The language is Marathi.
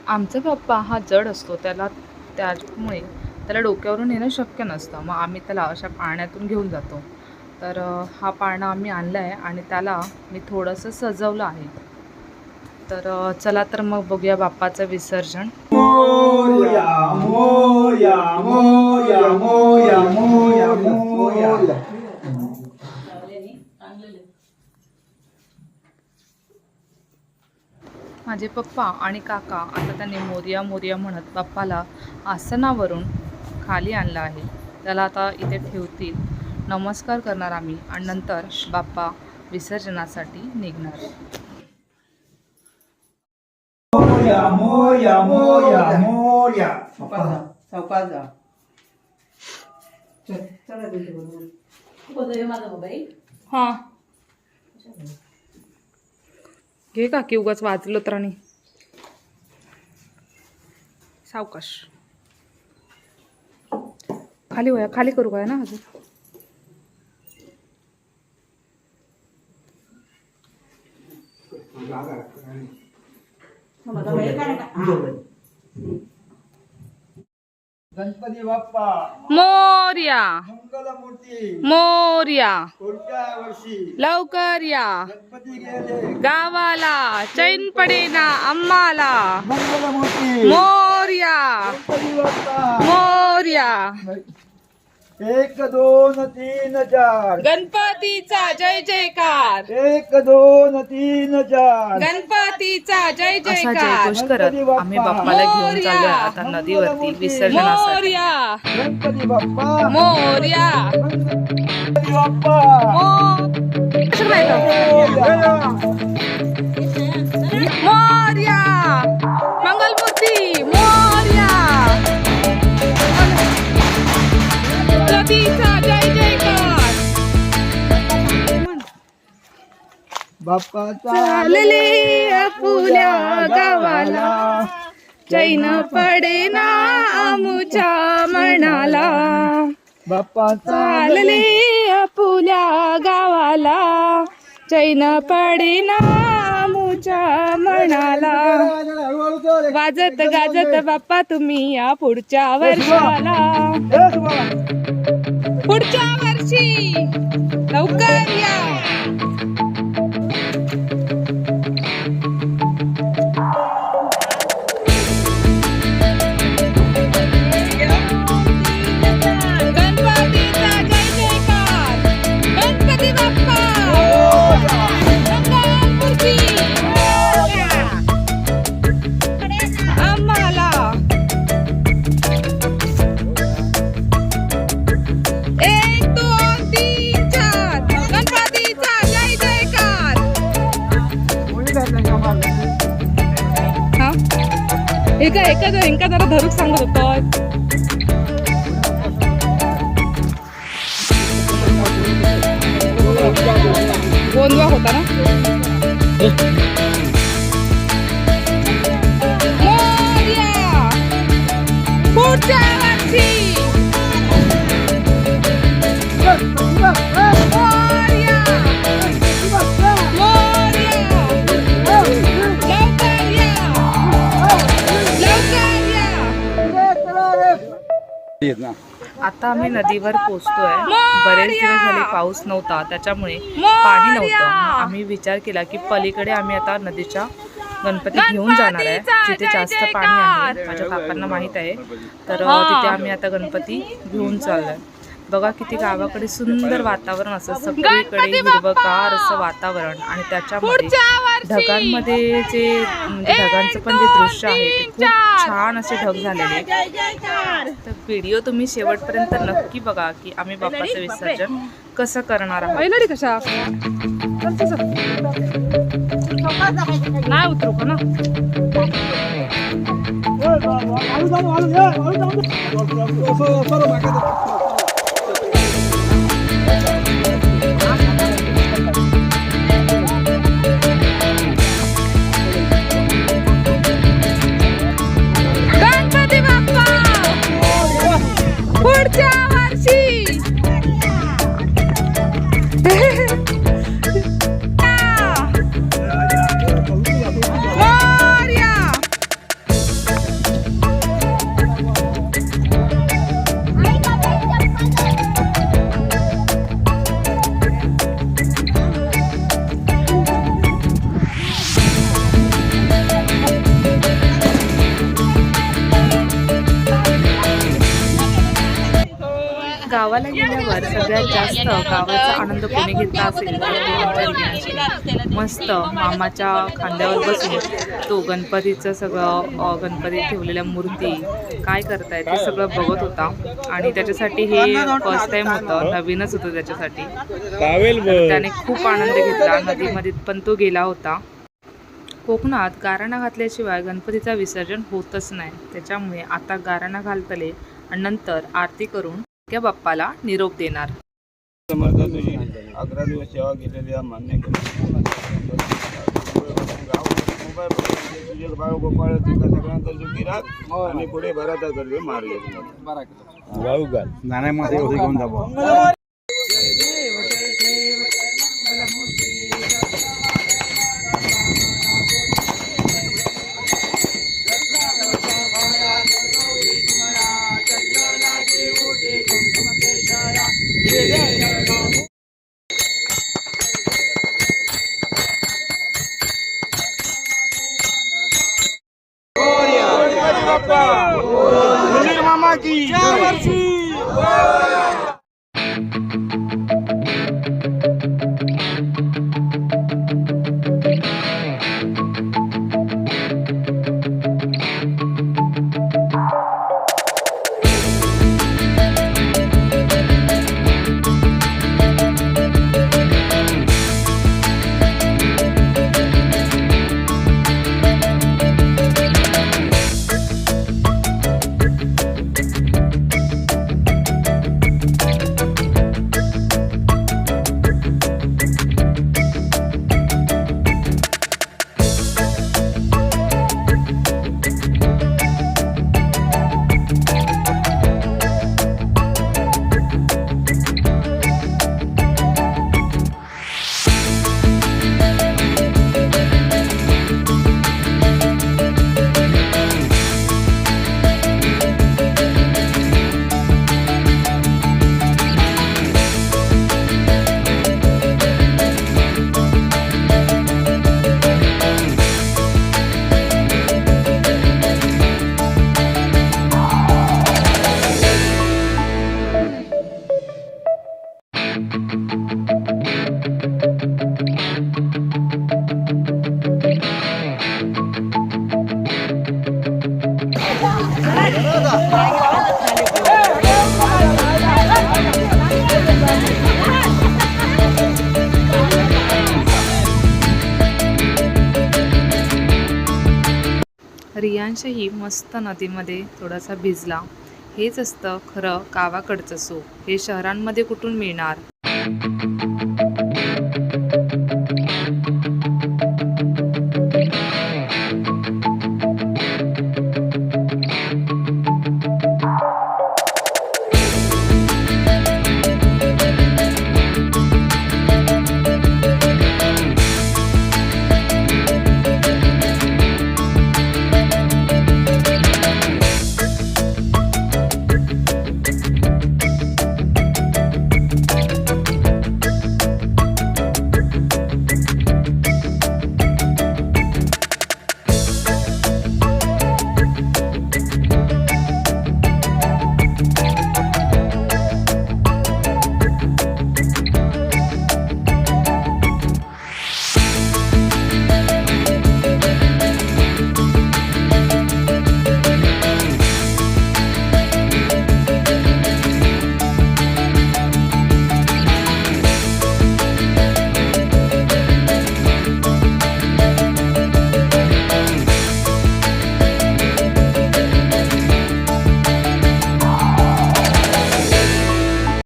आमचा बाप्पा हा जड असतो, त्यामुळे त्याला डोक्यावरून येणं शक्य नसतं. मग आम्ही त्याला अशा पाळण्यातून घेऊन जातो. तर हा पाळणा आम्ही आणला आहे आणि त्याला मी थोडंसं सजवलं आहे. तर चला तर मग बघूया बाप्पाचं विसर्जन. मोरया मोरया मोरया मोरया मोरया मोरया. माझे पप्पा आणि काका आता त्याने मोरया मोरया म्हणत बाप्पाला आसनावरून खाली आणलं आहे. त्याला आता इथे ठेवतील, नमस्कार करणार आम्ही आणि नंतर बाप्पा विसर्जनासाठी निघणार. मोरया मोरया मोरया मोरया. सावकाश जा. चला तुझ्या माझा मोबाईल. हां घे का की उगाच वाजलं तर. आणि सावकाश खाली होया, खाली करू काय ना अजून. गणपती बाप्पा मोरया मंगलमूर्ती मोरया, पुढच्या वर्षी लवकर या गणपती गेले गावाला, चैन पडेना आम्हाला. मंगलमूर्ती मोरया गणपती बाप्पा. मोरया. 1 2 3 4. गणपतीचा जय जयकार. 1 2 3 4. गणपतीचा जय जयकार. जयघोष करत आम्ही बाप्पाला घेऊन चाललोय आता नदीवरती विसर्जनासाठी. मोरया गणपती बाप्पा मोरया गणपती बाप्पा. मोरया मंगलमूर्ती मोरया. नदीचा जय जयकार. बाप्पा चालले आपुल्या गावाला, चैन पडेना आमुच्या मनाला. बाप्पा चालले आपुल्या गावाला, चैन पडेना आमुच्या मनाला. वाजत गाजत बाप्पा तुम्ही या पुढच्या वर्षाला. पुढच्या वर्षी लवकर या. गणपतीचा जय जयकार. गणपती बाप्पा मंगलमूर्ती आम्हाला. 1 2 3 4 गणपतीचा जय जयकार. हा एका जरा धरूक सांगत होतो. गोंधळ होता ना. मोरया पुढच्या वर्षी. मोरया मोरया लवकर या लवकर या. आता आम्ही नदीवर पोहोचतोय. बरेच दिवस झाले पाऊस नव्हता, त्याच्यामुळे पाणी नव्हतं. मग आम्ही विचार केला की पलीकडे आम्ही आता नदीच्या गणपती घेऊन जाणार आहे, जिथे जास्त पाणी आहे. माझ्या काकांना माहित आहे. तर तिथे आम्ही आता गणपती घेऊन चाललोय. बघा किती गावाकडे सुंदर वातावरण असं, सगळीकडे हिरवगार असं वातावरण आणि त्याच्यामध्ये ढगांमध्ये जे म्हणजे ढगांचं पण जे दृश्य आहे ते खूप छान असे ढग झालेले. तर व्हिडिओ तुम्ही शेवटपर्यंत नक्की बघा की आम्ही बाप्पाचं विसर्जन कसं करणार आहोत. कशा नाही उतरू का ना. गणपती बाप्पा पुढच्या वर्षी. गावाला गेल्यावर सगळ्यात जास्त गावाचा आनंद कोणी घेतला असेल तर तो आमच्या रियाने. मस्त मामाच्या खांद्यावर बसून तो गणपतीचं सगळं गणपती ठेवलेल्या मूर्ती काय करतायत ते सगळं बघत होता. आणि त्याच्यासाठी हे फर्स्ट टाइम होतं, नवीनच होतं त्याच्यासाठी. तर त्याने खूप आनंद घेतला. नदीमध्ये पण तो गेला होता. कोकणात गाराणा घातल्याशिवाय गणपतीचा विसर्जन होतच नाही. त्याच्यामुळे आता गाराणा घालतले आणि नंतर आरती करून त्या बाप्पाला निरोप देणार. समर्थ तुझी 11 दिवस सेवा केलेली आहे, मान्य करून तुझे बाळ गोपाळ तिथं सगळ्यांचा सुखी राहत आणि पुढे भराचा कर्ज मार्ग गाऊ घाल नाण्यामध्ये घेऊन जावं. मामा की रियांशही मस्त नदीमध्ये थोडासा भिजला. हेच असतं खरं गावाकडचं सुख, हे शहरांमध्ये कुठून मिळणार.